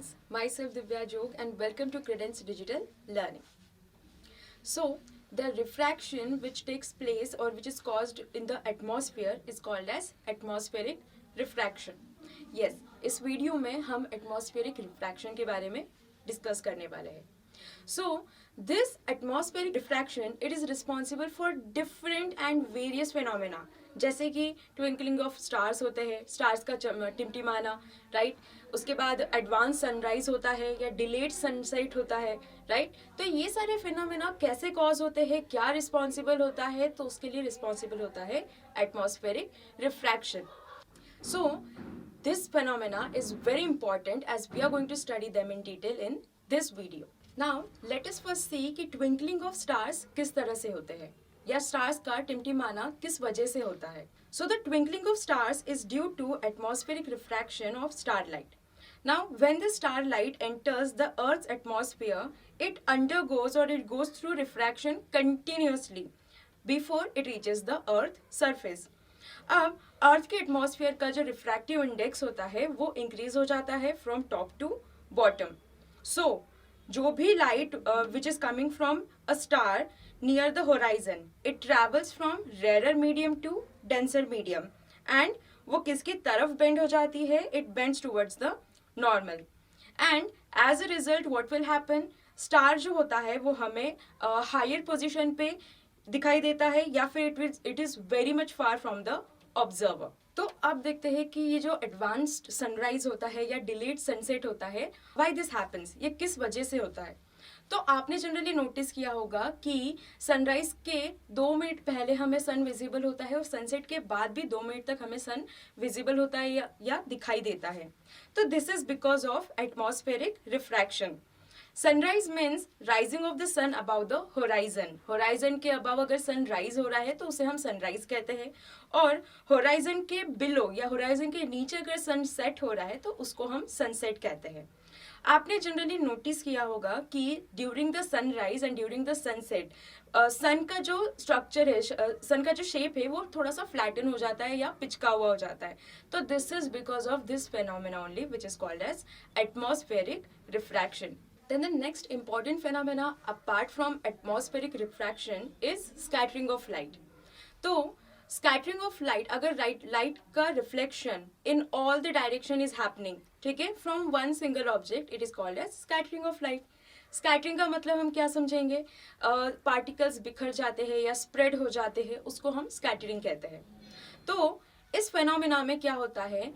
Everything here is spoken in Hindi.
friends, myself Divya Jog and welcome to Credence Digital Learning. So, the refraction which takes place or which is caused in the atmosphere is called as atmospheric refraction. Yes, इस वीडियो में हम atmospheric refraction के बारे में डिस्कस करने वाले हैं. So, this atmospheric diffraction, it is responsible for different and various phenomena. जैसे कि ट्विंकलिंग ऑफ स्टार्स होते हैं, स्टार्स का टिमटिमाना, राइट. उसके बाद एडवांस सनराइज होता है या डिलेड सनसेट होता है, राइट. तो ये सारे फिनोमेना कैसे कॉज होते हैं, क्या रिस्पॉन्सिबल होता है, तो उसके लिए रिस्पॉन्सिबल होता है atmospheric refraction. So, this phenomena is very important as we are going to study them in detail in this video. Now, let us first see कि twinkling of stars किस तरह से होते हैं या stars का टिमटिमाना किस वजह से होता है. So, the twinkling of stars is due to atmospheric refraction of starlight. Now, when the starlight enters the Earth's atmosphere, it undergoes or it goes through refraction continuously before it reaches the Earth surface. अब अर्थ के एटमॉस्फेयर का जो रिफ्रैक्टिव इंडेक्स होता है वो इंक्रीज हो जाता है from top to bottom. So जो भी light which is coming from a star near the horizon, it travels from rare medium to denser medium and वो किसकी तरफ बेंड हो जाती है, it bends towards the normal. And as a result what will happen, star जो होता है वो हमें हायर पोजिशन पे दिखाई देता है या फिर it is very much far from the observer. तो अब देखते हैं कि ये जो एडवांस्ड सनराइज होता है या डिलेड सनसेट होता है, व्हाई दिस हैपेंस, ये किस वजह से होता है. तो आपने जनरली नोटिस किया होगा कि सनराइज के 2 मिनट पहले हमें सन विजिबल होता है और सनसेट के बाद भी 2 मिनट तक हमें सन विजिबल होता है या दिखाई देता है. तो this is because of atmospheric refraction. Sunrise means rising of the sun about the horizon. Horizon के अबाव अगर सन राइज हो रहा है तो उसे हम सनराइज कहते हैं, और होराइजन के बिलो या होराइजन के नीचे अगर सन सेट हो रहा है तो उसको हम सनसेट कहते हैं. आपने जनरली नोटिस किया होगा कि during the sunrise and during the sunset sun का जो स्ट्रक्चर है, सन का जो शेप है वो थोड़ा सा फ्लैटन हो जाता है या पिचका हुआ हो जाता है. तो this is because of this phenomena only which is called as atmospheric refraction. Then the next important phenomena apart from atmospheric refraction is scattering of light. तो scattering of light, अगर light का reflection in all the direction is happening, ठीक है, from one single object, it is called as scattering of light. Scattering का मतलब हम क्या समझेंगे, पार्टिकल्स बिखर जाते हैं या स्प्रेड हो जाते हैं, उसको हम स्कैटरिंग कहते हैं. तो इस फेनोमेना में क्या होता है